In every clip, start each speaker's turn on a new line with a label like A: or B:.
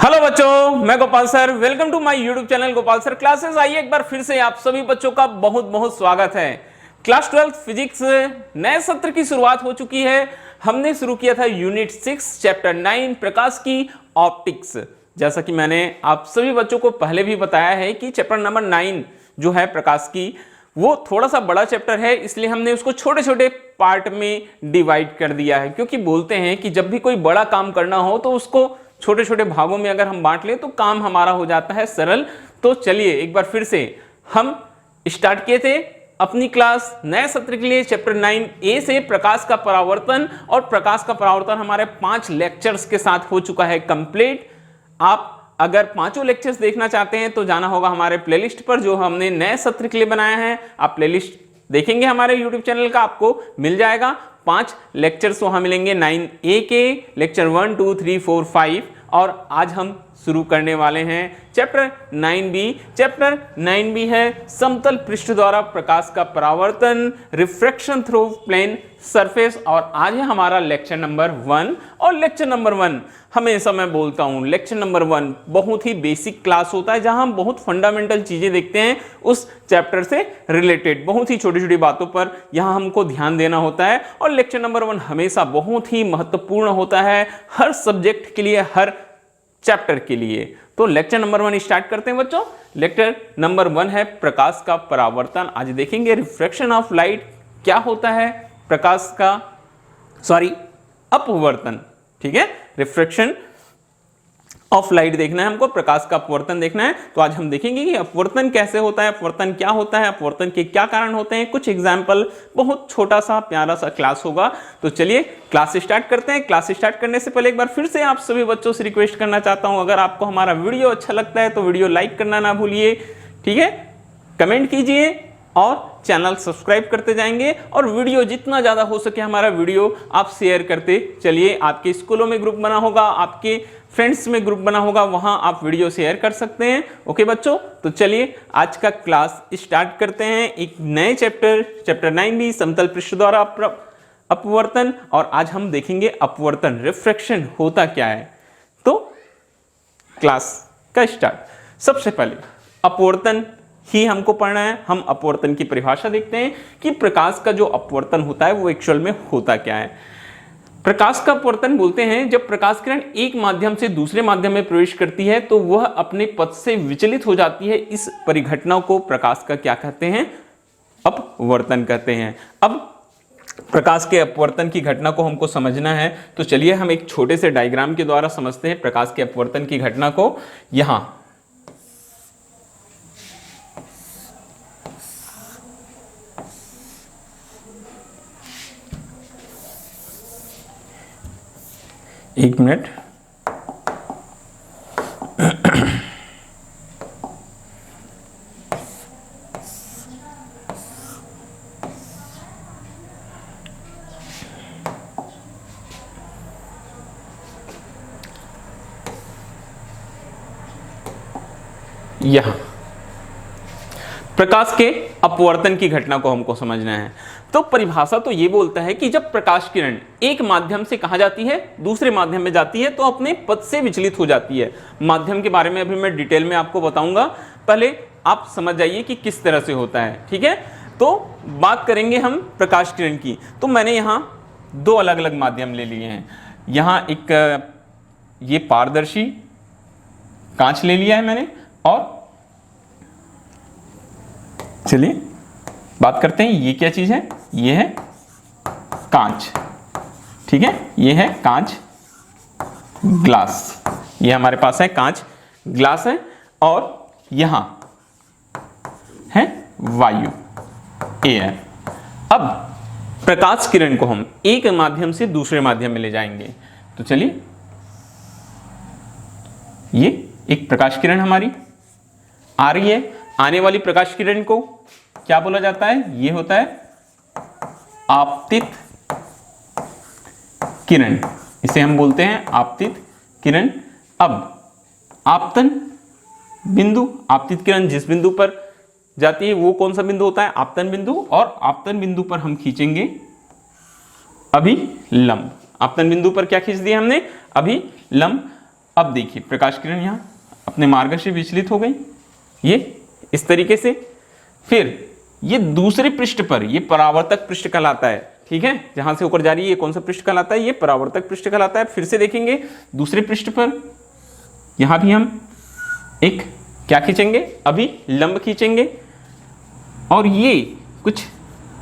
A: Hello बच्चों, मैं Gopal sir. Welcome to my YouTube channel Gopal sir classes. आइए एक बार फिर से आप सभी बच्चों का बहुत बहुत स्वागत है। क्लास 12 फिजिक्स नए सत्र की शुरुआत हो चुकी है। हमने शुरू किया था यूनिट 6 चैप्टर 9 प्रकाश की ऑप्टिक्स। जैसा कि मैंने आप सभी बच्चों को पहले भी बताया है कि चैप्टर नंबर 9 जो है प्रकाश की, वो थोड़ा सा बड़ा चैप्टर है, इसलिए हमने उसको छोटे छोटे पार्ट में डिवाइड कर दिया है। क्योंकि बोलते हैं कि जब भी कोई बड़ा काम करना हो तो उसको छोटे छोटे भागों में अगर हम बांट लें तो काम हमारा हो जाता है सरल। तो चलिए एक बार फिर से हम स्टार्ट किए थे अपनी क्लास नए सत्र के लिए चैप्टर 9A से प्रकाश का परावर्तन। और प्रकाश का परावर्तन हमारे 5 लेक्चर्स के साथ हो चुका है कंप्लीट। आप अगर पांचों लेक्चर्स देखना चाहते हैं तो जाना होगा हमारे प्लेलिस्ट पर जो हमने नए सत्र के लिए बनाया है। आप प्लेलिस्ट देखेंगे हमारे यूट्यूब चैनल का, आपको मिल जाएगा। 5 लेक्चर्स वहां मिलेंगे 9A के, लेक्चर 1, 2, 3, 4, 5। और आज हम शुरू करने वाले हैं चैप्टर 9B। चैप्टर 9B है समतल पृष्ठ द्वारा प्रकाश का परावर्तन, रिफ्रैक्शन थ्रू प्लेन सरफेस। और आज है हमारा लेक्चर नंबर 1। और लेक्चर नंबर 1 हमेशा मैं बोलता हूं, लेक्चर नंबर 1 बहुत ही बेसिक क्लास होता है जहां हम बहुत फंडामेंटल चीजें देखते हैं उस चैप्टर से रिलेटेड। बहुत ही छोटी छोटी बातों पर यहां हमको ध्यान देना होता है। और लेक्चर नंबर 1 हमेशा बहुत ही महत्वपूर्ण होता है हर सब्जेक्ट के लिए, हर चैप्टर के लिए। तो लेक्चर नंबर 1 स्टार्ट करते हैं बच्चों। लेक्चर नंबर 1 है प्रकाश का परावर्तन। आज देखेंगे रिफ्रैक्शन ऑफ लाइट क्या होता है, प्रकाश का अपवर्तन। ठीक है, रिफ्रैक्शन ऑफ लाइट देखना है हमको, प्रकाश का अपवर्तन देखना है। तो आज हम देखेंगे कि अपवर्तन कैसे होता है, अपवर्तन क्या होता है, अपवर्तन के क्या कारण होते हैं, कुछ एग्जाम्पल, बहुत छोटा सा प्यारा सा क्लास होगा। तो चलिए क्लास स्टार्ट करते हैं। क्लास स्टार्ट करने से पहले एक बार फिर से आप सभी बच्चों से रिक्वेस्ट करना चाहता हूं, अगर आपको हमारा वीडियो अच्छा लगता है तो वीडियो लाइक करना ना भूलिए। ठीक है, कमेंट कीजिए और चैनल सब्सक्राइब करते जाएंगे। और वीडियो जितना ज़्यादा हो सके हमारा वीडियो आप शेयर करते चलिए। आपके स्कूलों में ग्रुप बना होगा, आपके फ्रेंड्स में ग्रुप बना होगा, वहां आप वीडियो शेयर कर सकते हैं। ओके बच्चों, तो चलिए आज का क्लास स्टार्ट करते हैं। एक नए चैप्टर 9B समतल पृष्ठ द्वारा अपवर्तन। और आज हम देखेंगे अपवर्तन, रिफ्रैक्शन होता क्या है। तो क्लास का स्टार्ट, सबसे पहले अपवर्तन ही हमको पढ़ना है। हम अपवर्तन की परिभाषा देखते हैं कि प्रकाश का जो अपवर्तन होता है वो एक्चुअल में होता क्या है। प्रकाश का अपवर्तन बोलते हैं जब प्रकाश किरण एक माध्यम से दूसरे माध्यम में प्रवेश करती है तो वह अपने पथ से विचलित हो जाती है। इस परिघटना को प्रकाश का क्या कहते हैं, अपवर्तन कहते हैं। अब प्रकाश के अपवर्तन की घटना को हमको समझना है, तो चलिए हम एक छोटे से डायग्राम के द्वारा समझते हैं प्रकाश के अपवर्तन की घटना को। यहां एक मिनट, यहां प्रकाश के अपवर्तन की घटना को हमको समझना है। तो परिभाषा तो ये बोलता है कि जब प्रकाश किरण एक माध्यम से कहां जाती है, दूसरे माध्यम में जाती है, तो अपने पथ से विचलित हो जाती है। माध्यम के बारे में अभी मैं डिटेल में आपको बताऊंगा, पहले आप समझ जाइए कि किस तरह से होता है। ठीक है, तो बात करेंगे हम प्रकाश किरण की। तो मैंने यहां 2 अलग अलग माध्यम ले लिए हैं। यहां एक ये पारदर्शी कांच ले लिया है मैंने, और चलिए बात करते हैं ये क्या चीज है। ये है कांच। ठीक है, ये है कांच ग्लास, ये हमारे पास है कांच ग्लास है। और यहां है वायु, एयर। अब प्रकाश किरण को हम एक माध्यम से दूसरे माध्यम में ले जाएंगे। तो चलिए, ये एक प्रकाश किरण हमारी आ रही है। आने वाली प्रकाश किरण को क्या बोला जाता है, ये होता है आपतित किरण, इसे हम बोलते हैं आपतित किरण। अब आपतन बिंदु, आपतित किरण जिस बिंदु पर जाती है वो कौन सा बिंदु होता है, आपतन बिंदु। और आपतन बिंदु पर हम खींचेंगे अभिलंब। आपतन बिंदु पर क्या खींच दिया हमने, अभिलंब। अब देखिए प्रकाश किरण यहाँ अपने मार्ग से विचलित हो गई, ये इस तरीके से। फिर ये दूसरे पृष्ठ पर, ये परावर्तक पृष्ठ कहलाता है, ठीक है, जहां से होकर जा रही है ये कौन सा पृष्ठ कहलाता है, ये परावर्तक पृष्ठ कहलाता है। फिर से देखेंगे दूसरे पृष्ठ पर, यहां भी हम एक क्या खींचेंगे, अभी लंब खींचेंगे और ये कुछ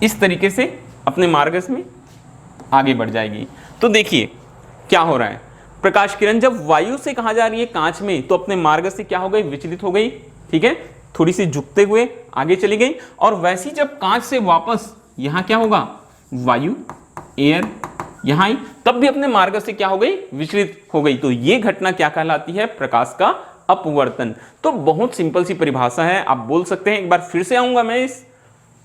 A: इस तरीके से अपने मार्ग में आगे बढ़ जाएगी। तो देखिए क्या हो रहा है, प्रकाश किरण जब वायु से कहा जा रही है कांच में, तो अपने मार्ग से क्या हो गई, विचलित हो गई, ठीक है, थोड़ी सी झुकते हुए आगे चली गई। और वैसी जब कांच से वापस यहां क्या होगा, वायु एयर यहां आई, तब भी अपने मार्ग से क्या हो गई, विचलित हो गई। तो ये घटना क्या कहलाती है, प्रकाश का अपवर्तन। तो बहुत सिंपल सी परिभाषा है, आप बोल सकते हैं। एक बार फिर से आऊंगा मैं इस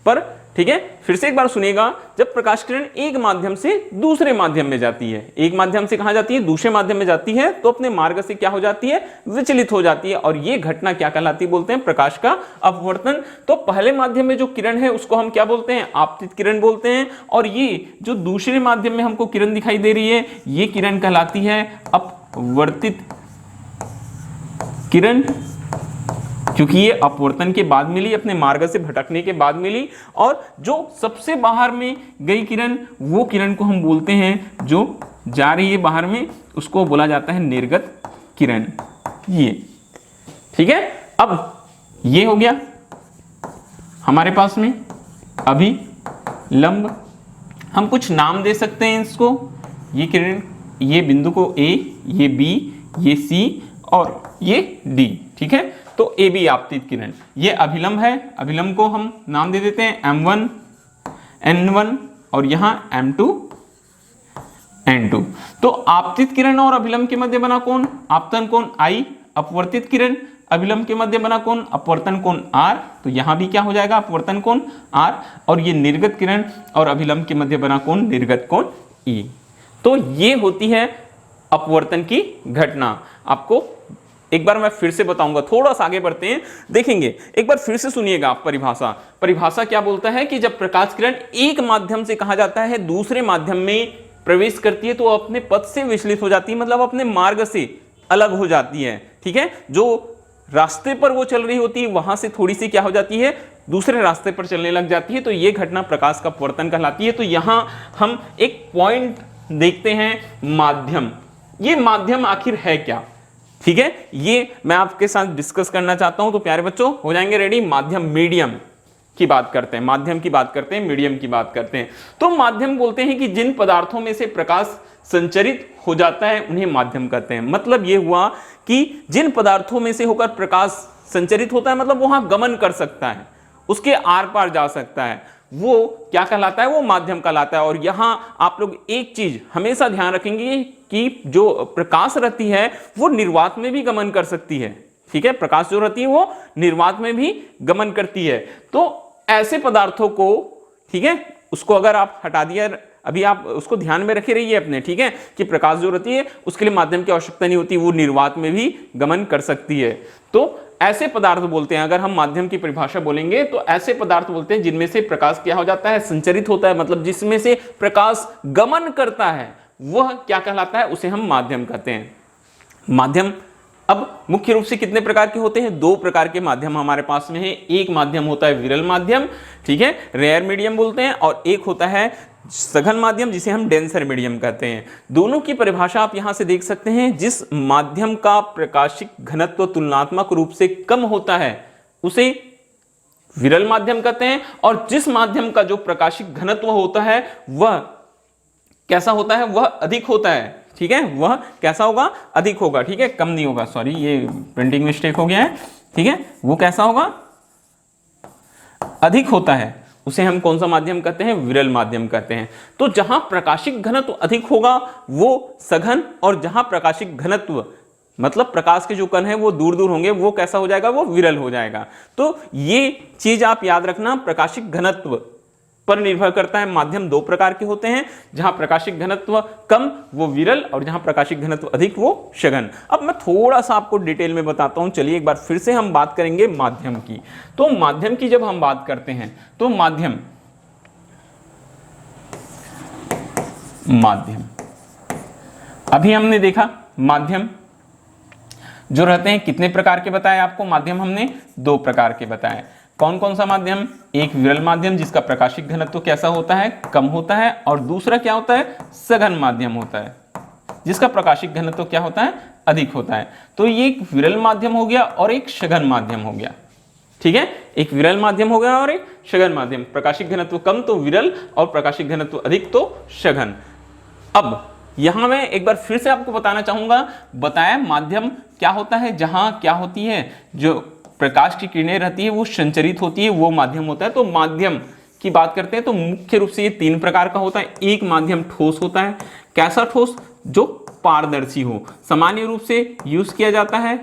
A: पर, ठीक है, फिर से एक बार सुनिएगा। जब प्रकाश किरण एक माध्यम से दूसरे माध्यम में जाती है, एक माध्यम से कहां जाती है, दूसरे माध्यम में जाती है, तो अपने मार्ग से क्या हो जाती है, विचलित हो जाती है। और ये घटना क्या कहलाती है, बोलते हैं प्रकाश का अपवर्तन। तो पहले माध्यम में जो किरण है उसको हम क्या बोलते हैं, आपतित किरण बोलते हैं। और ये जो दूसरे माध्यम में हमको किरण दिखाई दे रही है, ये किरण कहलाती है अपवर्तित किरण, क्योंकि ये अपवर्तन के बाद मिली, अपने मार्ग से भटकने के बाद मिली। और जो सबसे बाहर में गई किरण, वो किरण को हम बोलते हैं, जो जा रही है बाहर में, उसको बोला जाता है निर्गत किरण, ये, ठीक है। अब ये हो गया हमारे पास में अभी लंब, हम कुछ नाम दे सकते हैं इसको, ये किरण, ये बिंदु को A, ये B, ये C और ये D, ठीक है। तो ए बी आपतित किरण, ये अभिलंब है, अभिलंब को हम नाम दे देते हैं M1, N1 और यहां M2, N2। तो आपतित किरण और अभिलंब के मध्य बना कोण आपतन कोण I, अपवर्तित किरण अभिलंब के मध्य बना कोण अपवर्तन कोण R, तो यहां भी क्या हो जाएगा, अपवर्तन कोण R। और ये निर्गत किरण और अभिलंब के मध्य बना कोण निर्गत कोण E। तो ये होती है अपवर्तन की घटना। आपको एक बार मैं फिर से बताऊंगा, थोड़ा सा आगे बढ़ते हैं, देखेंगे। एक बार फिर से सुनिएगा आप परिभाषा क्या बोलता है कि जब प्रकाश किरण एक माध्यम से कहा जाता है दूसरे माध्यम में प्रवेश करती है, तो अपने पथ से विचलित हो जाती है, मतलब अपने मार्ग से अलग हो जाती है, ठीक है। जो रास्ते पर वो चल रही होती है वहां से थोड़ी सी क्या हो जाती है, दूसरे रास्ते पर चलने लग जाती है। तो ये घटना प्रकाश का अपवर्तन कहलाती है। तो यहां हम एक पॉइंट देखते हैं, माध्यम। ये माध्यम आखिर है क्या, ठीक है, ये मैं आपके साथ डिस्कस करना चाहता हूं। तो प्यारे बच्चों हो जाएंगे रेडी। माध्यम, मीडियम की बात करते हैं, माध्यम की बात करते हैं, मीडियम की बात करते हैं। तो माध्यम बोलते हैं कि जिन पदार्थों में से प्रकाश संचरित हो जाता है उन्हें माध्यम कहते हैं। मतलब ये हुआ कि जिन पदार्थों में से होकर प्रकाश संचरित होता है, मतलब वहां गमन कर सकता है, उसके आर पार जा सकता है, वो क्या कहलाता है, वो माध्यम कहलाता है। और यहां आप लोग एक चीज हमेशा ध्यान रखेंगे कि जो प्रकाश रहती है वो निर्वात में भी गमन कर सकती है, ठीक है। प्रकाश जो रहती है वो निर्वात में भी गमन करती है। तो ऐसे पदार्थों को, ठीक है, उसको अगर आप हटा दिया, अभी आप उसको ध्यान में रखे रहिए अपने, ठीक है, कि प्रकाश जो रहती है उसके लिए माध्यम की आवश्यकता नहीं होती, वो निर्वात में भी गमन कर सकती है। तो ऐसे पदार्थ बोलते हैं, अगर हम माध्यम की परिभाषा बोलेंगे तो ऐसे पदार्थ बोलते हैं जिनमें से प्रकाश क्या हो जाता है, संचरित होता है, मतलब जिसमें से प्रकाश गमन करता है, वह क्या कहलाता है, उसे हम माध्यम कहते हैं। माध्यम अब मुख्य रूप से कितने प्रकार के होते हैं, दो प्रकार के माध्यम हमारे पास में है। एक माध्यम होता है विरल माध्यम, ठीक है, रेयर मीडियम बोलते हैं, और एक होता है सघन माध्यम, जिसे हम डेंसर मीडियम कहते हैं। दोनों की परिभाषा आप यहां से देख सकते हैं। जिस माध्यम का प्रकाशिक घनत्व तुलनात्मक रूप से कम होता है उसे विरल माध्यम कहते हैं, और जिस माध्यम का जो प्रकाशिक घनत्व होता है वह कैसा होता है, वह अधिक होता है, ठीक है, वह कैसा होगा, अधिक होगा, ठीक है, कम नहीं होगा, सॉरी ये प्रिंटिंग मिस्टेक हो गया है, ठीक है, वो कैसा होगा, अधिक होता है, उसे हम कौन सा माध्यम कहते हैं, विरल माध्यम कहते हैं। तो जहां प्रकाशिक घनत्व अधिक होगा वो सघन, और जहां प्रकाशिक घनत्व मतलब प्रकाश के जो कण है वो दूर दूर होंगे, वो कैसा हो जाएगा, वो विरल हो जाएगा। तो ये चीज आप याद रखना, प्रकाशिक घनत्व पर निर्भर करता है। माध्यम दो प्रकार के होते हैं, जहां प्रकाशिक घनत्व कम वो विरल, और जहां प्रकाशिक घनत्व अधिक वो सघन। अब मैं थोड़ा सा आपको डिटेल में बताता हूं, चलिए एक बार फिर से हम बात करेंगे माध्यम की। तो माध्यम की जब हम बात करते हैं तो माध्यम अभी हमने देखा माध्यम जो रहते हैं कितने प्रकार के बताए आपको माध्यम, हमने 2 प्रकार के बताए। कौन कौन सा माध्यम? एक विरल माध्यम जिसका प्रकाशिक घनत्व कैसा होता है, कम होता है, और दूसरा क्या होता है, सघन माध्यम होता है जिसका प्रकाशिक घनत्व क्या होता है, अधिक होता है। तो ये एक विरल माध्यम हो गया और एक सघन माध्यम हो गया। ठीक है, एक विरल माध्यम हो गया और एक सघन माध्यम। प्रकाशिक घनत्व कम तो विरल और प्रकाशिक घनत्व अधिक तो सघन। अब यहां मैं एक बार फिर से आपको बताना चाहूंगा, बताया माध्यम क्या होता है, जहां क्या होती है, जो प्रकाश की किरणें रहती है वो संचरित होती है, वो माध्यम होता है। तो माध्यम की बात करते हैं तो मुख्य रूप से ये 3 प्रकार का होता है। एक माध्यम ठोस होता है। कैसा ठोस? जो पारदर्शी हो। सामान्य रूप से यूज किया जाता है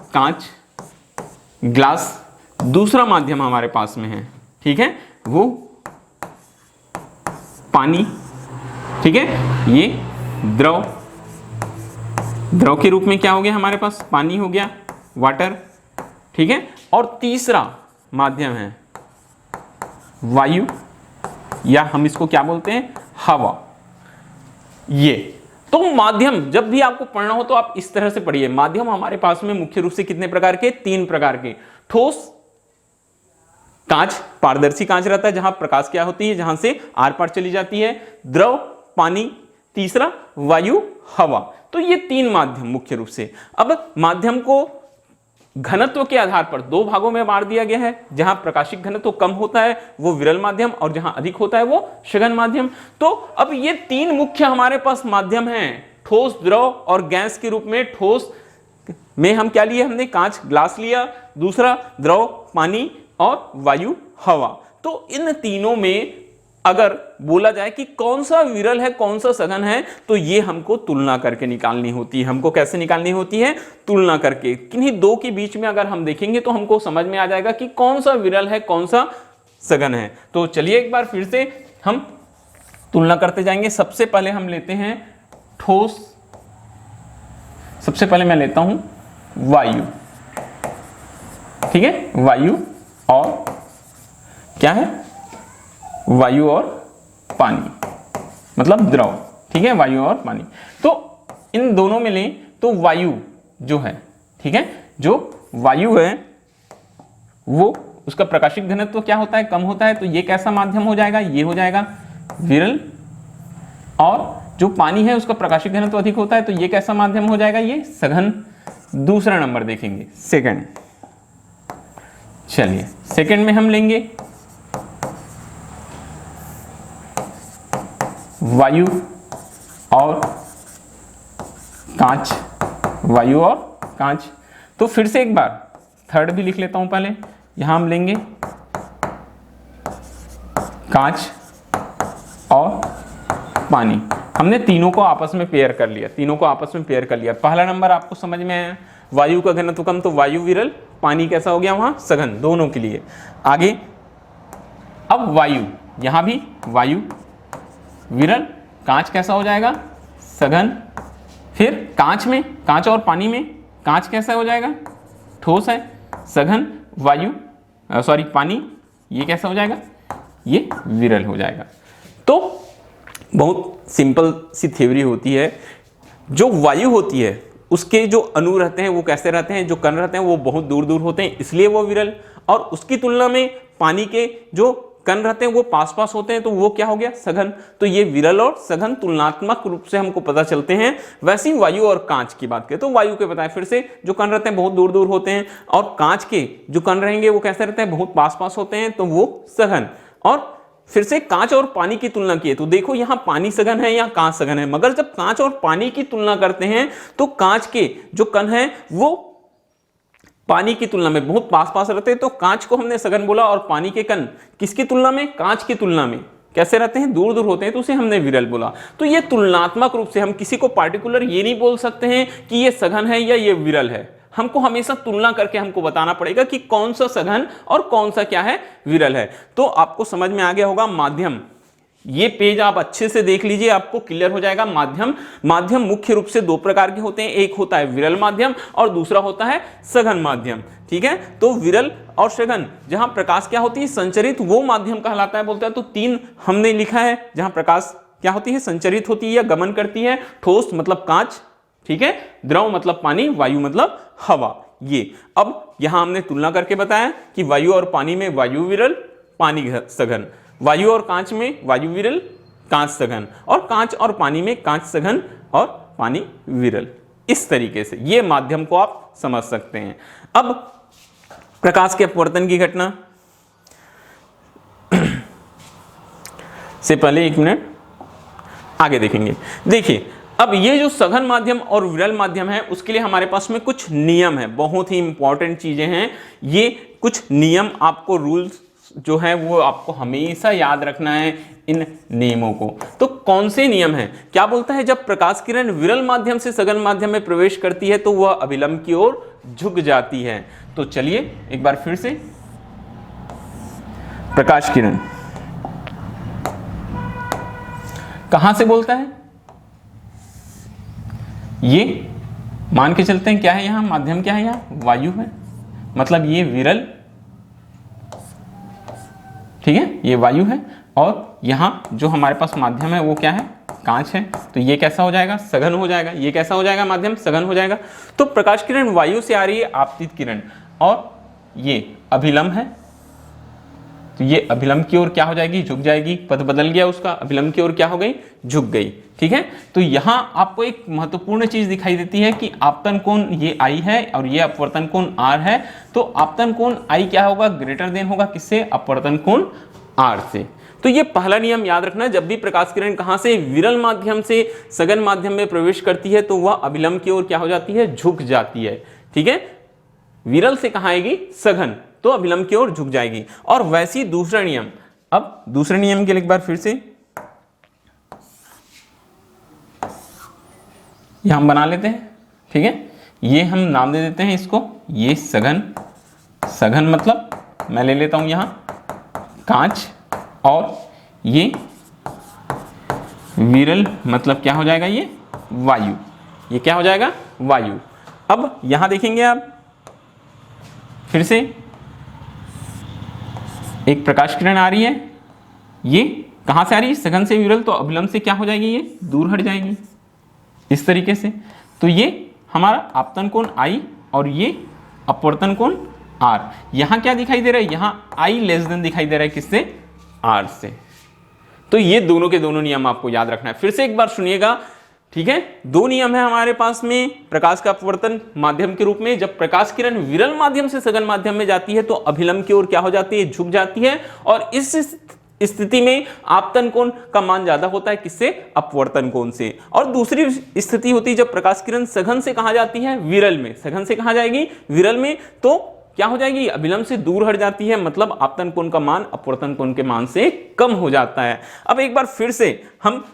A: कांच, ग्लास। दूसरा माध्यम हमारे पास में है, ठीक है, वो पानी। ठीक है, ये द्रव के रूप में क्या हो गया हमारे पास, पानी हो गया, वाटर। ठीक है, और तीसरा माध्यम है वायु, या हम इसको क्या बोलते हैं, हवा। ये तो माध्यम जब भी आपको पढ़ना हो तो आप इस तरह से पढ़िए। माध्यम हमारे पास में मुख्य रूप से कितने प्रकार के, 3 प्रकार के। ठोस कांच, पारदर्शी कांच रहता है जहां प्रकाश क्या होती है, जहां से आर पार चली जाती है। द्रव पानी, तीसरा वायु हवा। तो ये 3 माध्यम मुख्य रूप से। अब माध्यम को घनत्व के आधार पर 2 भागों में बांट दिया गया है। जहां प्रकाशिक घनत्व कम होता है वो विरल माध्यम, और जहां अधिक होता है वो सघन माध्यम। तो अब ये 3 मुख्य हमारे पास माध्यम हैं, ठोस, द्रव और गैस के रूप में। ठोस में हम क्या लिए, हमने कांच, ग्लास लिया। दूसरा द्रव पानी, और वायु हवा। तो इन तीनों में अगर बोला जाए कि कौन सा विरल है कौन सा सघन है, तो ये हमको तुलना करके निकालनी होती है। हमको कैसे निकालनी होती है, तुलना करके। किन्हीं 2 के बीच में अगर हम देखेंगे तो हमको समझ में आ जाएगा कि कौन सा विरल है कौन सा सघन है। तो चलिए एक बार फिर से हम तुलना करते जाएंगे। सबसे पहले हम लेते हैं ठोस। सबसे पहले मैं लेता हूं वायु। ठीक है, वायु और क्या है, वायु और पानी, मतलब द्रव। ठीक है, वायु और पानी। तो इन दोनों में लें तो वायु जो है, ठीक है, जो वायु है वो उसका प्रकाशिक घनत्व क्या होता है, कम होता है। तो ये कैसा माध्यम हो जाएगा, ये हो जाएगा विरल। और जो पानी है उसका प्रकाशिक घनत्व अधिक होता है, तो ये कैसा माध्यम हो जाएगा, ये सघन। दूसरा नंबर देखेंगे, सेकंड। चलिए सेकंड में हम लेंगे वायु और कांच, वायु और कांच। तो फिर से एक बार थर्ड भी लिख लेता हूं पहले। यहां हम लेंगे कांच और पानी। हमने तीनों को आपस में पेयर कर लिया, तीनों को आपस में पेयर कर लिया। पहला नंबर आपको समझ में आया, वायु का घनत्व कम तो वायु विरल, पानी कैसा हो गया वहां सघन, दोनों के लिए। आगे अब वायु, यहां भी वायु विरल, कांच कैसा हो जाएगा सघन। फिर कांच में, कांच और पानी में, कांच कैसा हो जाएगा ठोस है सघन, वायु पानी ये कैसा हो जाएगा, ये विरल हो जाएगा। तो बहुत सिंपल सी थ्योरी होती है। जो वायु होती है उसके जो अणु रहते हैं वो कैसे रहते हैं, जो कण रहते हैं वो बहुत दूर दूर होते हैं, इसलिए वो विरल। और उसकी तुलना में पानी के जो कण रहते हैं वो पास पास होते हैं, तो वो क्या हो गया सघन। तो ये विरल और सघन तुलनात्मक रूप से हमको पता चलते हैं। वैसे ही वायु और कांच की बात करें तो वायु के बताएं फिर से, जो कण रहते हैं बहुत दूर दूर होते हैं, और कांच के जो कण रहेंगे वो कैसे रहते हैं बहुत पास पास होते हैं, तो वो सघन। और फिर से कांच और पानी की तुलना की तो देखो यहाँ पानी सघन है या कांच सघन है। मगर जब कांच और पानी की तुलना करते हैं तो कांच के जो कण हैं वो पानी की तुलना में बहुत पास पास रहते हैं, तो कांच को हमने सघन बोला। और पानी के कण किसकी तुलना में, कांच की तुलना में कैसे रहते हैं दूर दूर होते हैं, तो उसे हमने विरल बोला। तो ये तुलनात्मक रूप से हम किसी को पार्टिकुलर ये नहीं बोल सकते हैं कि ये सघन है या ये विरल है। हमको हमेशा तुलना करके हमको बताना पड़ेगा कि कौन सा सघन और कौन सा क्या है विरल है। तो आपको समझ में आ गया होगा माध्यम। ये पेज आप अच्छे से देख लीजिए, आपको क्लियर हो जाएगा। माध्यम मुख्य रूप से 2 प्रकार के होते हैं, एक होता है विरल माध्यम और दूसरा होता है सघन माध्यम। ठीक है, तो विरल और सघन जहां प्रकाश क्या होती है संचरित, वो माध्यम कहलाता है बोलता है। तो 3 हमने लिखा है जहां प्रकाश क्या होती है संचरित होती है या गमन करती है। ठोस मतलब कांच, ठीक है, द्रव मतलब पानी, वायु मतलब हवा। ये अब यहां हमने तुलना करके बताया कि वायु और पानी में वायु विरल, पानी सघन, वायु और कांच में वायु विरल, कांच सघन, और कांच और पानी में कांच सघन और पानी विरल। इस तरीके से ये माध्यम को आप समझ सकते हैं। अब प्रकाश के अपवर्तन की घटना से पहले 1 मिनट आगे देखेंगे। देखिए, अब ये जो सघन माध्यम और विरल माध्यम है उसके लिए हमारे पास में कुछ नियम है, बहुत ही इंपॉर्टेंट चीजें हैं। ये कुछ नियम आपको, रूल्स जो है वो आपको हमेशा याद रखना है इन नियमों को। तो कौन से नियम हैं? क्या बोलता है, जब प्रकाश किरण विरल माध्यम से सघन माध्यम में प्रवेश करती है तो वह अभिलंब की ओर झुक जाती है। तो चलिए एक बार फिर से, प्रकाश किरण कहां से बोलता है, ये मान के चलते हैं क्या है, यहां माध्यम क्या है, यहां वायु है, मतलब ये विरल, ठीक है, ये वायु है, और यहां जो हमारे पास माध्यम है वो क्या है, कांच है। तो ये कैसा हो जाएगा, सघन हो जाएगा। ये कैसा हो जाएगा, माध्यम सघन हो जाएगा। तो प्रकाश किरण वायु से आ रही है, आपतित किरण, और ये अभिलंब है, तो ये अभिलंब की ओर क्या हो जाएगी, झुक जाएगी। पथ बदल गया उसका, अभिलंब की ओर क्या हो गई, झुक गई। ठीक है, तो यहां आपको एक महत्वपूर्ण चीज दिखाई देती है कि आपतन कोण ये I है और ये अपवर्तन कोण R है। तो आपतन कोण I क्या होगा, ग्रेटर देन होगा किससे, अपवर्तन कोण R से। तो ये पहला नियम याद रखना, जब भी प्रकाश किरण कहां से, विरल माध्यम से सघन माध्यम में प्रवेश करती है तो वह अभिलंब की ओर क्या हो जाती है, झुक जाती है। ठीक है, विरल से कहां आएगी, सघन, तो अभिलंब की ओर झुक जाएगी। और वैसे ही दूसरा नियम, अब दूसरे नियम के लिए एक बार फिर से यह हम बना लेते हैं। ठीक है, ये हम नाम दे देते हैं इसको, ये सघन, सघन मतलब मैं ले लेता हूं यहां कांच, और ये विरल मतलब क्या हो जाएगा, ये वायु, ये क्या हो जाएगा, वायु। अब यहां देखेंगे आप फिर से, एक प्रकाश किरण आ रही है, ये कहां से आ रही है, सघन से विरल, तो अभिलंब से क्या हो जाएगी, ये दूर हट जाएगी इस तरीके से। तो ये हमारा आपतन कोण I और ये अपवर्तन कोण R। यहां क्या दिखाई दे रहा है, यहां I लेस देन दिखाई दे रहा है किससे, R से। तो ये दोनों के दोनों नियम आपको याद रखना है। फिर से एक बार सुनिएगा, ठीक है, दो नियम है हमारे पास में प्रकाश का अपवर्तन माध्यम के रूप में। जब प्रकाश किरण विरल माध्यम से सघन माध्यम में जाती है तो अभिलंब की ओर क्या हो जाती है, झुक जाती है, और इस स्थिति में आपतन कोण का मान ज्यादा होता है किससे, अपवर्तन कोण से। और दूसरी स्थिति होती है जब प्रकाश किरण सघन से कहां जाती है, विरल में, सघन से कहां जाएगी, विरल में, तो क्या हो जाएगी, अभिलंब से दूर हट जाती है, मतलब आपतन कोण का मान अपवर्तन कोण के मान से कम हो जाता है। अब एक बार फिर से हम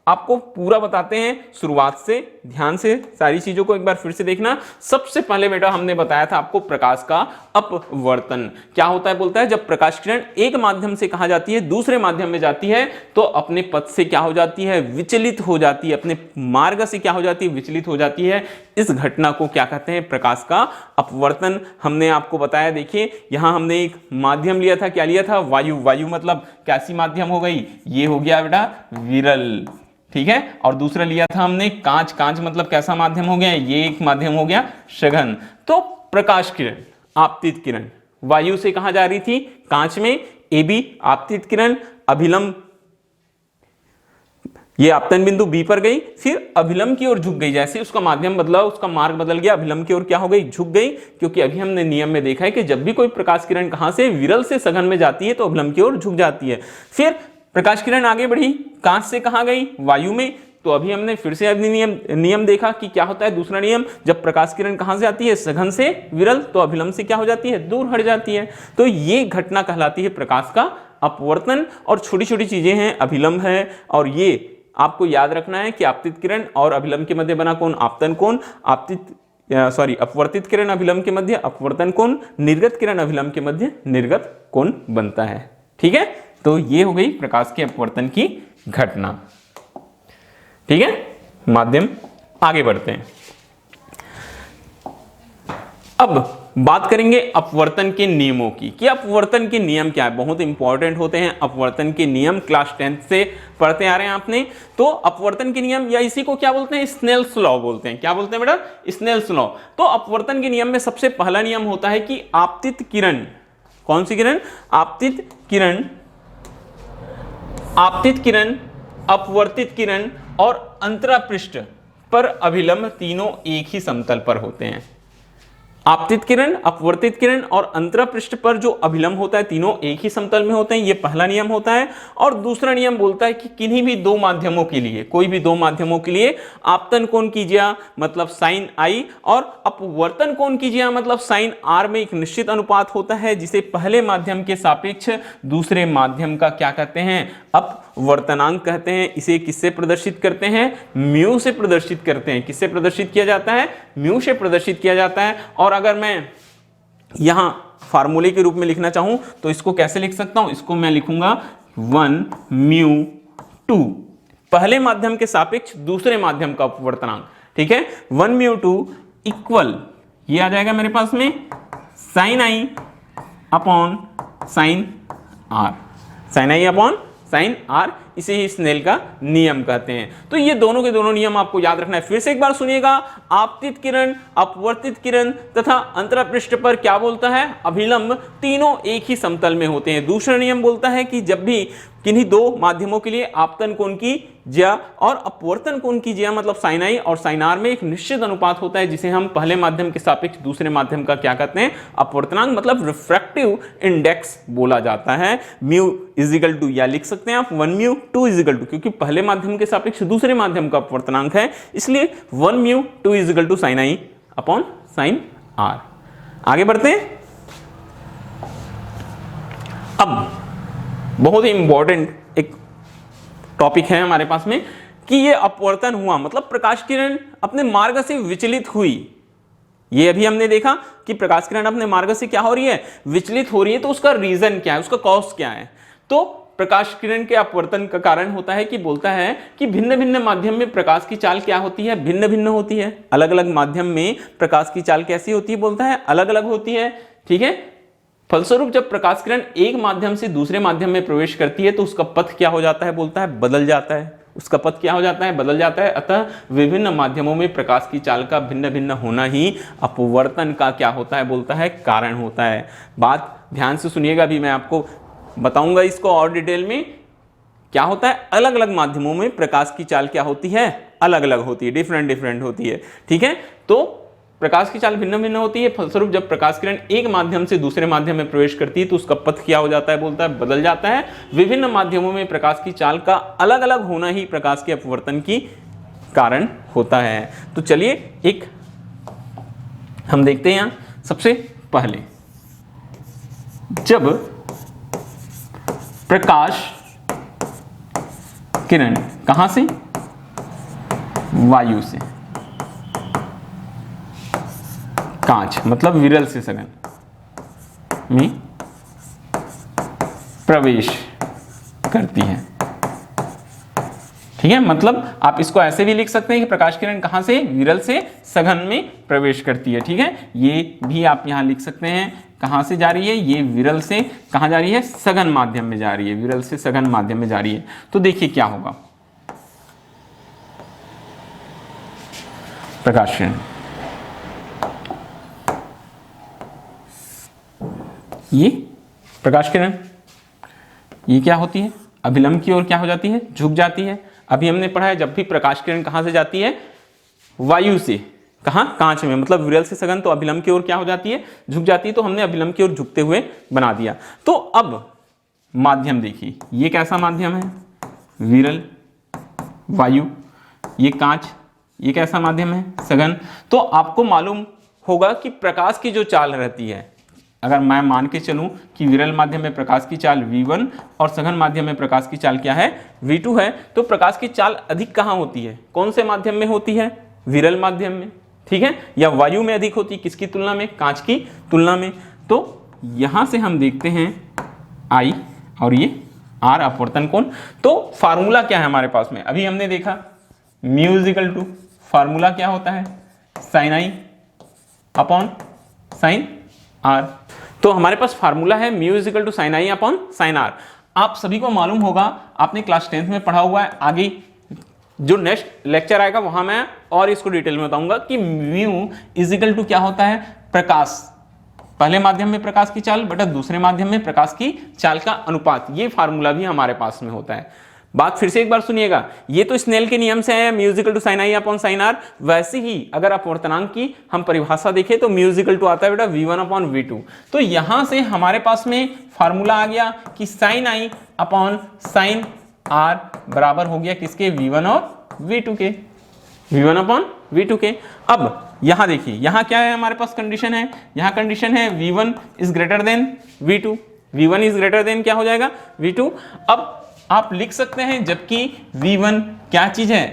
A: आपको पूरा बताते हैं शुरुआत से, ध्यान से सारी चीजों को एक बार फिर से देखना। सबसे पहले बेटा हमने बताया था आपको प्रकाश का अपवर्तन क्या होता है, बोलता है जब प्रकाश किरण एक माध्यम से कहां जाती है, दूसरे माध्यम में जाती है, तो अपने पथ से क्या हो जाती है, विचलित हो जाती है, अपने मार्ग से क्या हो जाती है, विचलित हो जाती है। इस घटना को क्या कहते हैं, प्रकाश का अपवर्तन। हमने आपको बताया, देखिए यहां हमने एक माध्यम लिया था, क्या लिया था, वायु। वायु मतलब कैसी माध्यम हो गई, ये हो गया बेटा विरल, ठीक है, और दूसरा लिया था हमने कांच। कांच मतलब कैसा माध्यम हो गया, ये एक माध्यम हो गया सघन। तो प्रकाश किरण, आपतित किरण वायु से कहां जा रही थी, कांच में, ए बी आपतित किरण, अभिलंब, ये आपतन बिंदु बी पर गई, फिर अभिलंब की ओर झुक गई। जैसे उसका माध्यम बदला, उसका मार्ग बदल गया, अभिलंब की ओर क्या हो गई, झुक गई। क्योंकि अभी हमने नियम में देखा है कि जब भी कोई प्रकाश किरण कहां से, विरल से सघन में जाती है तो अभिलंब की ओर झुक जाती है। फिर प्रकाश किरण आगे बढ़ी, कांच से कहां गई, वायु में। तो अभी हमने फिर से नियम देखा कि क्या होता है, दूसरा नियम, जब प्रकाश किरण कहां से आती है, सघन से विरल, तो अभिलंब से क्या हो जाती है, दूर हट जाती है। तो ये घटना कहलाती है प्रकाश का अपवर्तन। और छोटी छोटी चीजें हैं, अभिलंब है, और ये आपको याद रखना है कि आपतित किरण और अभिलंब के मध्य बना कोण आपतन कोण, अपवर्तित किरण अभिलंब के मध्य अपवर्तन कोण, निर्गत किरण अभिलंब के मध्य निर्गत कोण बनता है। ठीक है, तो ये हो गई प्रकाश के अपवर्तन की घटना। ठीक है, माध्यम आगे बढ़ते हैं। अब बात करेंगे अपवर्तन के नियमों की कि अपवर्तन के नियम क्या है, बहुत इंपॉर्टेंट होते हैं अपवर्तन के नियम, क्लास 10th से पढ़ते आ रहे हैं आपने। तो अपवर्तन के नियम या इसी को क्या बोलते हैं, स्नेल्स लॉ बोलते हैं। क्या बोलते हैं बेटा, स्नेल्स लॉ। तो अपवर्तन के नियम में सबसे पहला नियम होता है कि आपतित किरण, कौन सी किरण, आपतित किरण, आपतित किरण, अपवर्तित किरण और अंतरापृष्ठ पर अभिलंब तीनों एक ही समतल पर होते हैं। आपतित किरण, अपवर्तित किरण और अंतरापृष्ठ पर जो अभिलंब होता है तीनों एक ही समतल में होते हैं, ये पहला नियम होता है। और दूसरा नियम बोलता है कि किन्हीं भी दो माध्यमों के लिए, कोई भी दो माध्यमों के लिए आपतन कोण कीजिए मतलब साइन आई और अपवर्तन कोण कीजिए मतलब साइन आर में एक निश्चित अनुपात होता है जिसे पहले माध्यम के सापेक्ष दूसरे माध्यम का क्या कहते हैं, अपवर्तनांक कहते हैं। इसे किससे प्रदर्शित करते हैं, म्यू से प्रदर्शित करते हैं। किससे प्रदर्शित किया जाता है, म्यू से प्रदर्शित किया जाता है। और अगर मैं यहां फार्मूले के रूप में लिखना चाहूं तो इसको कैसे लिख सकता हूं, इसको मैं लिखूंगा 1 म्यू 2, पहले माध्यम के सापेक्ष दूसरे माध्यम का अपवर्तनांक। ठीक है, 1 म्यू 2 इक्वल, ये आ जाएगा मेरे पास में sine i upon sine r, sine i upon sine r, इसे ही स्नेल का नियम कहते हैं। तो ये दोनों के दोनों नियम आपको याद रखना है। फिर से एक बार सुनिएगा, आपतित किरण, अपवर्तित किरण तथा अंतरापृष्ठ पर क्या बोलता है, अभिलंब तीनों एक ही समतल में होते हैं। दूसरा नियम बोलता है कि जब भी किन्हीं दो माध्यमों के लिए आपतन कोण की ज्या और अपवर्तन कोण की ज्या मतलब साइन आई और साइन आर में एक निश्चित अनुपात होता है जिसे हम पहले माध्यम के सापेक्ष दूसरे माध्यम का क्या कहते हैं, अपवर्तनांक मतलब रिफ्रैक्टिव इंडेक्स बोला जाता है। म्यू इजिकल टू या लिख सकते हैं आप 1 म्यू 2 इजिकल टू, क्योंकि पहले माध्यम के सापेक्ष दूसरे माध्यम का अपवर्तनांक है इसलिए 1 mu 2 is equal to sine i upon sine r. आगे बढ़ते हैं। अब बहुत ही इंपॉर्टेंट एक टॉपिक है हमारे पास में कि ये अपवर्तन हुआ मतलब प्रकाश किरण अपने मार्ग से विचलित हुई। ये अभी हमने देखा कि प्रकाश किरण अपने मार्ग से क्या हो रही है, विचलित हो रही है। तो उसका रीजन क्या है, उसका कॉज क्या है। तो प्रकाश किरण के अपवर्तन का कारण होता है कि बोलता है कि भिन्न भिन्न माध्यम में प्रकाश की चाल क्या होती है, भिन्न भिन्न होती है। अलग अलग माध्यम में प्रकाश की चाल कैसी होती है, बोलता है अलग अलग होती है। ठीक है, फलस्वरूप जब प्रकाश किरण एक माध्यम से दूसरे माध्यम में प्रवेश करती है तो उसका पथ क्या हो जाता है, बोलता है बदल जाता है। उसका पथ क्या हो जाता है, बदल जाता है। अतः विभिन्न माध्यमों में प्रकाश की चाल का भिन्न भिन्न होना ही अपवर्तन का क्या होता है, बोलता है कारण होता है। बात ध्यान से सुनिएगा, अभी मैं आपको बताऊंगा इसको और डिटेल में। क्या होता है, अलग अलग माध्यमों में प्रकाश की चाल क्या होती है, अलग अलग होती है, डिफरेंट डिफरेंट होती है। ठीक है, तो प्रकाश की चाल भिन्न भिन्न होती है। फलस्वरूप जब प्रकाश किरण एक माध्यम से दूसरे माध्यम में प्रवेश करती है तो उसका पथ क्या हो जाता है, बोलता है बदल जाता है। विभिन्न माध्यमों में प्रकाश की चाल का अलग अलग होना ही प्रकाश के अपवर्तन की कारण होता है। तो चलिए एक हम देखते हैं यहां। सबसे पहले जब प्रकाश किरण कहां से, वायु से, कांच मतलब विरल से सघन में प्रवेश करती है। ठीक है, मतलब आप इसको ऐसे भी लिख सकते हैं कि प्रकाश किरण कहां से, विरल से सघन में प्रवेश करती है। ठीक है, ये भी आप यहां लिख सकते हैं कहां से जा रही है, ये विरल से कहां जा रही है, सघन माध्यम में जा रही है, विरल से सघन माध्यम में जा रही है। तो देखिए क्या होगा, प्रकाश किरण ये प्रकाश किरण ये क्या होती है, अभिलंब की ओर क्या हो जाती है, झुक जाती है। अभी हमने पढ़ा है जब भी प्रकाश किरण कहां से जाती है, वायु से, कहां, कांच में, मतलब विरल से सघन, तो अभिलंब की ओर क्या हो जाती है, झुक जाती है। तो हमने अभिलंब की ओर झुकते हुए बना दिया। तो अब माध्यम देखिए, ये कैसा माध्यम है, विरल वायु, ये कांच, ये कैसा माध्यम है, सघन। तो आपको मालूम होगा कि प्रकाश की जो चाल रहती है, अगर मैं मान के चलूं कि विरल माध्यम में प्रकाश की चाल v1 और सघन माध्यम में प्रकाश की चाल क्या है, v2 है, तो प्रकाश की चाल अधिक कहां होती है, कौन से माध्यम में होती है, विरल माध्यम में। ठीक है, या वायु में अधिक होती है, किसकी तुलना में, कांच की तुलना में। तो यहां से हम देखते हैं I और ये R अपवर्तन कोण। तो फार्मूला क्या है हमारे पास में, अभी हमने देखा म्यू इजिकल टू, फार्मूला क्या होता है, sine i upon sine r. तो हमारे पास फार्मूला है mu is equal to sine i upon sine r. आप सभी को मालूम होगा, आपने क्लास 10th में पढ़ा हुआ है। आगे जो नेक्स्ट लेक्चर आएगा वहां मैं और इसको डिटेल में बताऊंगा कि म्यू इज इक्वल टू क्या होता है, प्रकाश, पहले माध्यम में प्रकाश की चाल बटा दूसरे माध्यम में प्रकाश की चाल का अनुपात। ये फार्मूला भी हमारे पास में होता है। बात फिर से एक बार सुनिएगा, ये तो स्नेल के नियम से है, mu is equal to sine i upon sine r. वैसे ही अगर अपवर्तनांक की हम परिभाषा देखें तो म्यू इज इक्वल टू आता है बेटा v1 अपॉन v2। तो यहां से हमारे पास में फार्मूला आ गया कि sine i upon sine r बराबर हो गया किसके, v1 और v2 के, v1 अपॉन v2 के। अब यहां देखिए, यहां क्या है हमारे पास कंडीशन है, यहां कंडीशन है v1 is greater than v2, v1 is greater then क्या हो जाएगा, v2। अब आप लिख सकते हैं जबकि v1 क्या चीज है,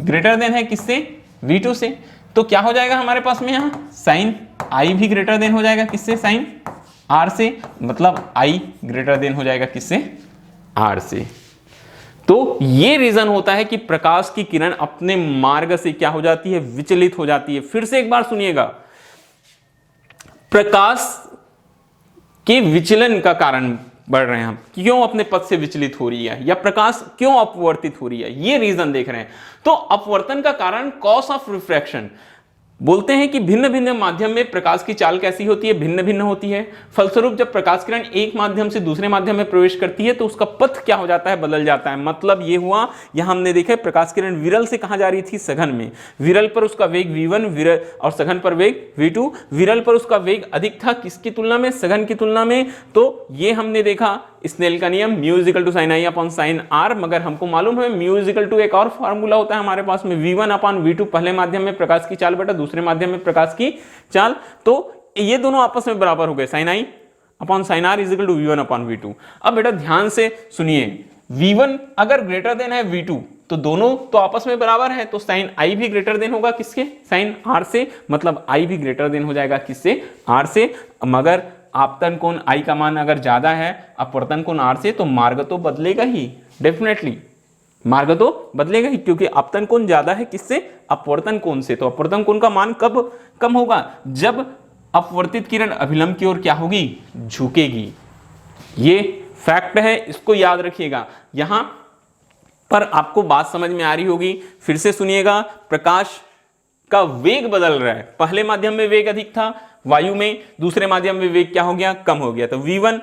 A: ग्रेटर देन है किससे, v2 से, तो क्या हो जाएगा हमारे पास में यहां साइन i भी ग्रेटर देन हो जाएगा किससे, साइन r से, मतलब i ग्रेटर देन हो जाएगा किससे, r से। तो ये रीजन होता है कि प्रकाश की किरण अपने मार्ग से क्या हो जाती है, विचलित हो जाती है। फिर से एक बार सुनिएगा, प्रकाश के विचलन का कारण बढ़ रहे हैं हम, क्यों अपने पथ से विचलित हो रही है या प्रकाश क्यों अपवर्तित हो रही है, ये रीजन देख रहे हैं। तो अपवर्तन का कारण कॉस ऑफ रिफ्रैक्शन, बोलते हैं कि भिन्न भिन्न माध्यम में प्रकाश की चाल कैसी होती है, भिन्न भिन्न होती है। फलस्वरूप जब प्रकाश किरण एक माध्यम से दूसरे माध्यम में प्रवेश करती है तो उसका पथ क्या हो जाता है, बदल जाता है। मतलब ये हुआ, यहां हमने देखा प्रकाश किरण विरल से कहां जा रही थी, सघन में। विरल पर उसका वेग v1, विरल और सघन पर वेग v2। विरल पर उसका वेग अधिक था किसकी तुलना में, सघन की तुलना में। तो ये हमने देखा स्नेल का नियम mu is equal to sine i upon sine r. मगर हमको मालूम है म्यू इज इक्वल टू एक और फार्मूला होता है हमारे पास में, v1 अपॉन v2, पहले माध्यम में प्रकाश की चाल बटा दूसरे माध्यम में प्रकाश की चाल। तो ये दोनों आपस में बराबर हो गए, sine i upon sine r is equal to v1 upon v2। अब बेटा ध्यान से सुनिए, v1 अगर ग्रेटर देन है v2 तो दोनों तो आपस में बराबर है, तो साइन आई भी ग्रेटर देन होगा किसके, साइन आर से, मतलब आई भी ग्रेटर देन हो जाएगा किससे, आर से। मगर आपतन कोण I का मान अगर ज्यादा है अपवर्तन कोण R से, तो मार्ग तो बदलेगा ही, डेफिनेटली मार्ग तो बदलेगा ही, क्योंकि आपतन कोण ज्यादा है किससे, अपवर्तन कोण से। तो अपवर्तन कोण का मान कब कम होगा, जब अपवर्तित किरण अभिलंब की ओर क्या होगी, झुकेगी। ये फैक्ट है, इसको याद रखिएगा। यहां पर आपको बात समझ में आ रही होगी, फिर से सुनिएगा। प्रकाश का वेग बदल रहा है, पहले माध्यम में वेग अधिक था वायु में, दूसरे माध्यम में वेग क्या हो गया, कम हो गया। तो v1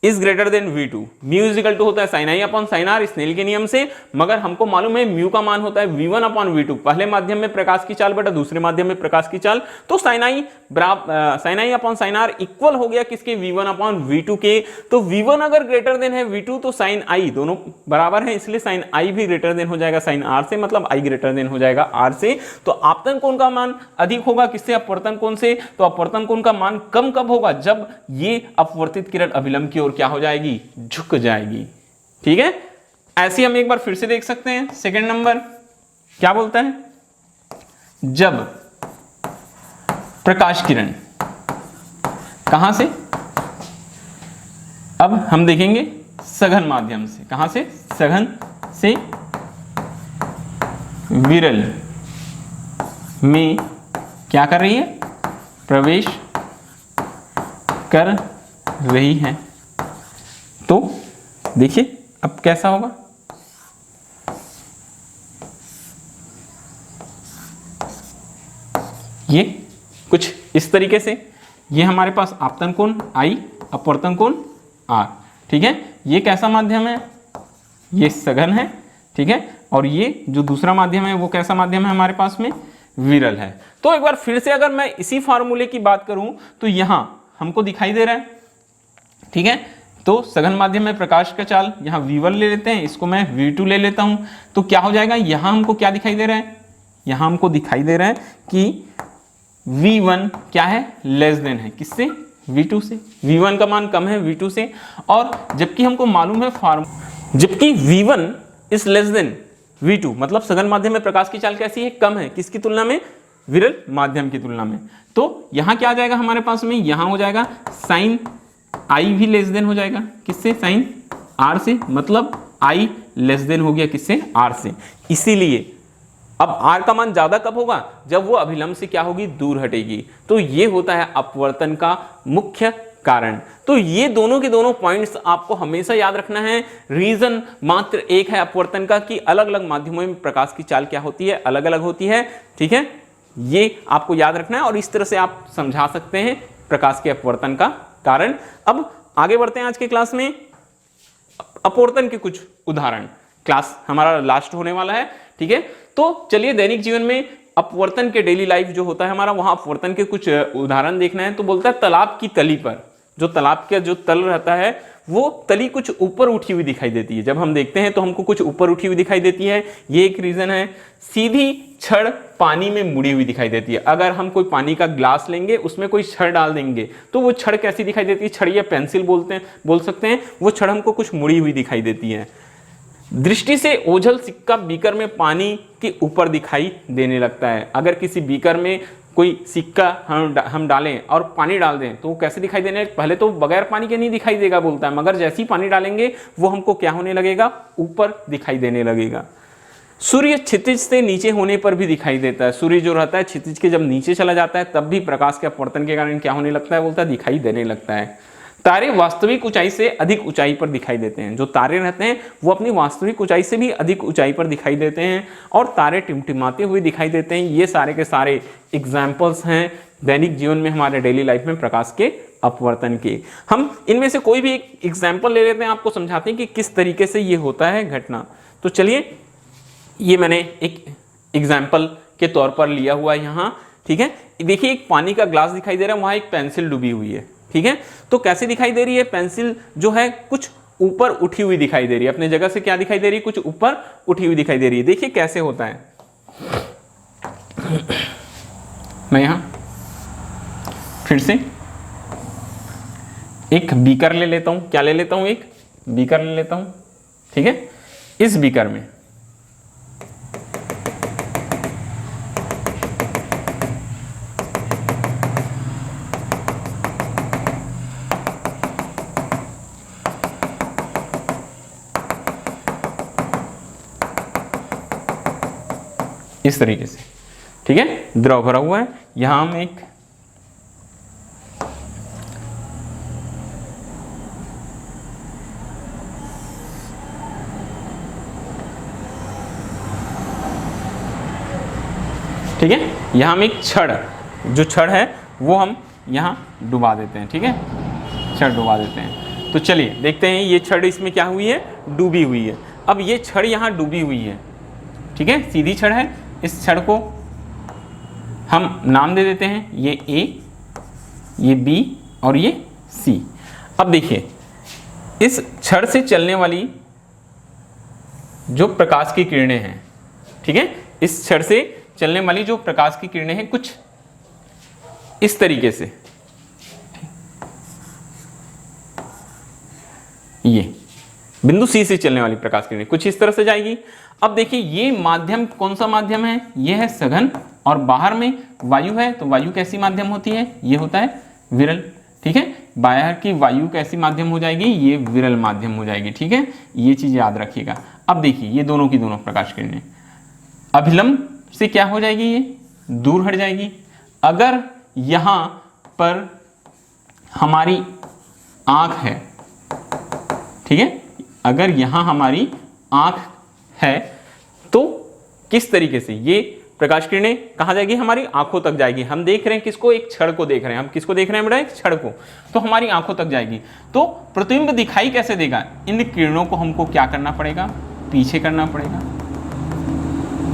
A: is greater than v2, mu is equal to होता है sine i upon sine r Snell के नियम से। मगर हमको मालूम है म्यू का मान होता है v1 अपॉन v2, पहले माध्यम में प्रकाश की चाल बटा दूसरे माध्यम में प्रकाश की चाल। तो sine i upon sine r equal हो गया किसके, v1 अपॉन v2 के। तो v1 अगर ग्रेटर देन है v2 तो साइन आई दोनों बराबर है, इसलिए साइन आई भी ग्रेटर देन हो जाएगा साइन आर से, मतलब आई ग्रेटर देन हो जाएगा आर से। तो आपतन कोण का मान अधिक होगा किससे, अपवर्तन कोण से। तो अपवर्तन कोण का मान कम कब होगा, जब ये अपवर्तित किरण अभिलंब की ओर क्या हो जाएगी, झुक जाएगी। ठीक है, ऐसे हम एक बार फिर से देख सकते हैं। सेकंड नंबर क्या बोलता है, जब प्रकाश किरण कहां से, अब हम देखेंगे सघन माध्यम से, कहां से, सघन से विरल में क्या कर रही है, प्रवेश कर रही है। तो देखिए अब कैसा होगा, ये कुछ इस तरीके से, ये हमारे पास आपतन कोण I, अपवर्तन कोण R। ठीक है, ये कैसा माध्यम है, ये सघन है। ठीक है, और ये जो दूसरा माध्यम है वो कैसा माध्यम है हमारे पास में, विरल है। तो एक बार फिर से अगर मैं इसी फार्मूले की बात करूं तो यहां हमको दिखाई दे रहा है। ठीक है, तो सघन माध्यम में प्रकाश का चाल, यहाँ v1 ले लेते हैं, इसको मैं v2 ले लेता हूं। तो क्या हो जाएगा, यहां हमको क्या दिखाई दे रहा है, यहां हमको दिखाई दे रहा है कि v1 क्या है, लेस देन है किससे, v2 से। v1 का मान कम है v2 से, और जबकि हमको मालूम है जबकि v1 is less than v2, मतलब सघन माध्यम में प्रकाश की चाल कैसी है, कम है किसकी तुलना में, विरल माध्यम की तुलना में। तो यहां क्या आ जाएगा हमारे पास में, यहां हो जाएगा साइन आई भी लेस देन हो जाएगा किससे, साइन आर से, मतलब आई लेस देन हो गया किससे, आर से। इसीलिए अब r का मान ज्यादा कब होगा, जब वो अभिलंब से क्या होगी, दूर हटेगी। तो ये होता है अपवर्तन का मुख्य कारण। तो ये दोनों के दोनों पॉइंट्स आपको हमेशा याद रखना है। रीजन मात्र एक है अपवर्तन का कि अलग अलग माध्यमों में प्रकाश की चाल क्या होती है, अलग अलग होती है। ठीक है, ये आपको याद रखना है और इस तरह से आप समझा सकते हैं प्रकाश के अपवर्तन का कारण। अब आगे बढ़ते हैं आज के क्लास में, अपवर्तन के कुछ उदाहरण। क्लास हमारा लास्ट होने वाला है। ठीक है, तो चलिए दैनिक जीवन में अपवर्तन के डेली लाइफ जो होता है हमारा, वहां अपवर्तन के कुछ उदाहरण देखना है। तो बोलता है तालाब की तली पर, जो तालाब का जो तल रहता है वो तली कुछ ऊपर उठी हुई दिखाई देती है। जब हम देखते हैं तो हमको कुछ ऊपर उठी हुई दिखाई देती है, ये एक रीजन है। सीधी छड़ पानी में मुड़ी हुई दिखाई देती है। अगर हम कोई पानी का ग्लास लेंगे, उसमें कोई छड़ डाल देंगे तो वो छड़ कैसी दिखाई देती है, छड़ या पेंसिल बोल सकते हैं, वो छड़ हमको कुछ मुड़ी हुई दिखाई देती है। दृष्टि से ओझल सिक्का बीकर में पानी के ऊपर दिखाई देने लगता है। अगर किसी बीकर में कोई सिक्का हम डालें और पानी डाल दें तो वो कैसे दिखाई देने, पहले तो बगैर पानी के नहीं दिखाई देगा बोलता है, मगर जैसे ही पानी डालेंगे वो हमको क्या होने लगेगा, ऊपर दिखाई देने लगेगा। सूर्य क्षितिज से नीचे होने पर भी दिखाई देता है। सूर्य जो रहता है क्षितिज के जब नीचे चला जाता है तब भी प्रकाश के अपवर्तन के कारण क्या होने लगता है, बोलता है दिखाई देने लगता है। तारे वास्तविक ऊंचाई से अधिक ऊंचाई पर दिखाई देते हैं। जो तारे रहते हैं वो अपनी वास्तविक ऊंचाई से भी अधिक ऊंचाई पर दिखाई देते हैं और तारे टिमटिमाते हुए दिखाई देते हैं। ये सारे के सारे एग्जाम्पल्स हैं दैनिक जीवन में, हमारे डेली लाइफ में प्रकाश के अपवर्तन के। हम इनमें से कोई भी एक एग्जाम्पल ले लेते हैं, आपको समझाते हैं कि किस तरीके से ये होता है घटना। तो चलिए, ये मैंने एक एग्जाम्पल के तौर पर लिया हुआ है यहाँ। ठीक है, देखिए एक पानी का ग्लास दिखाई दे रहा है, वहाँ एक पेंसिल डूबी हुई है। ठीक है, तो कैसे दिखाई दे रही है, पेंसिल जो है कुछ ऊपर उठी हुई दिखाई दे रही है, अपने जगह से क्या दिखाई दे रही है, कुछ ऊपर उठी हुई दिखाई दे रही है। देखिए कैसे होता है। मैं यहां फिर से एक बीकर ले लेता हूं, क्या ले लेता हूं, एक बीकर ले लेता हूं। ठीक है, इस बीकर में इस तरीके से, ठीक है, द्रव भरा हुआ है। यहां हम एक ठीक है, यहां हम एक छड़, जो छड़ है वो हम यहां डुबा देते हैं। ठीक है, छड़ डुबा देते हैं। तो चलिए देखते हैं, ये छड़ इसमें क्या हुई है, डूबी हुई है। अब ये छड़ यहां डूबी हुई है। ठीक है, सीधी छड़ है। इस छड़ को हम नाम दे देते हैं, ये A, ये B और ये C। अब देखिए, इस छड़ से चलने वाली जो प्रकाश की किरणें हैं, ठीक है, इस छड़ से चलने वाली जो प्रकाश की किरणें हैं कुछ इस तरीके से, ये बिंदु C से चलने वाली प्रकाश किरणें कुछ इस तरह से जाएगी। अब देखिए, ये माध्यम कौन सा माध्यम है, ये है सघन और बाहर में वायु है। तो वायु कैसी माध्यम होती है, ये होता है विरल। ठीक है, बाहर की वायु कैसी माध्यम हो जाएगी, ये विरल माध्यम हो जाएगी। ठीक है, ये चीज याद रखिएगा। अब देखिए, ये दोनों की दोनों प्रकाश किरणें अभिलंब से क्या हो जाएगी, ये दूर हट जाएगी। अगर यहां पर हमारी आंख है, ठीक है, अगर यहां हमारी आंख है तो किस तरीके से ये प्रकाश किरणें कहां जाएगी, हमारी आंखों तक जाएगी। हम देख रहे हैं किसको, एक छड़ को देख रहे हैं। हम किसको देख रहे हैं बेटा, एक छड़ को, तो हमारी आंखों तक जाएगी। तो प्रतिबिंब दिखाई कैसे देगा, इन किरणों को हमको क्या करना पड़ेगा, पीछे करना पड़ेगा।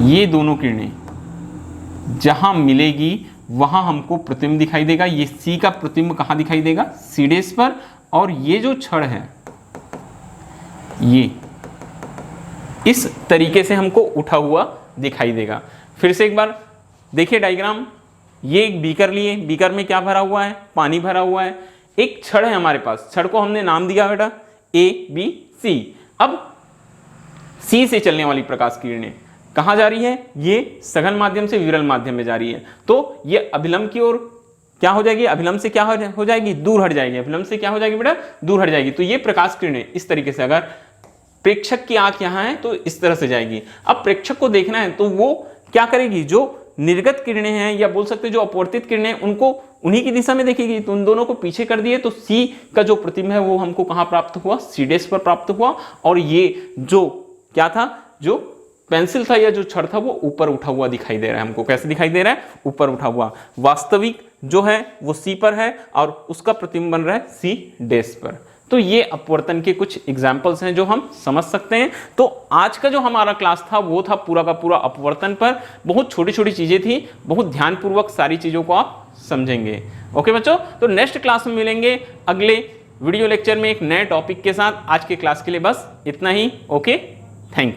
A: ये दोनों किरणें जहां मिलेगी वहां हमको प्रतिबिंब दिखाई देगा। ये C का प्रतिबिंब कहां दिखाई देगा, C' पर, और ये जो छड़ है ये इस तरीके से हमको उठा हुआ दिखाई देगा। फिर से एक बार देखिए डायग्राम, ये एक बीकर लिए, बीकर में क्या भरा हुआ है, पानी भरा हुआ है। एक छड़ है हमारे पास, छड़ को हमने नाम दिया बेटा A, B, C। अब C से चलने वाली प्रकाश किरणें कहां जा रही है, ये सघन माध्यम से विरल माध्यम में जा रही है। तो ये अभिलंब की ओर क्या हो जाएगी, अभिलंब से क्या हो जाएगी, दूर हट जाएगी। अभिलंब से क्या हो जाएगी बेटा, दूर हट जाएगी। तो ये प्रकाश किरणें इस तरीके से, अगर प्रेक्षक की आंख यहां है तो इस तरह से जाएगी। अब प्रेक्षक को देखना है तो वो क्या करेगी, जो निर्गत किरणें हैं या बोल सकते हैं जो अपवर्तित किरणें उनको उन्हीं की दिशा में देखेगी। तो उन दोनों को पीछे कर दिए तो सी का जो प्रतिबिंब है वो हमको कहां प्राप्त हुआ, सी डैश पर प्राप्त हुआ। और ये जो क्या था, जो पेंसिल था या जो छड़ था वो ऊपर उठा हुआ दिखाई दे रहा है हमको। कैसे दिखाई दे रहा है, ऊपर उठा हुआ। वास्तविक जो है वो सी पर है और उसका प्रतिबिंब बन रहा है सी डैश पर। तो ये अपवर्तन के कुछ एग्जाम्पल्स हैं जो हम समझ सकते हैं। तो आज का जो हमारा क्लास था वो था पूरा का पूरा अपवर्तन पर। बहुत छोटी छोटी चीजें थी, बहुत ध्यानपूर्वक सारी चीजों को आप समझेंगे। ओके बच्चों, तो नेक्स्ट क्लास में मिलेंगे अगले वीडियो लेक्चर में एक नए टॉपिक के साथ। आज के क्लास के लिए बस इतना ही। Okay, thank you.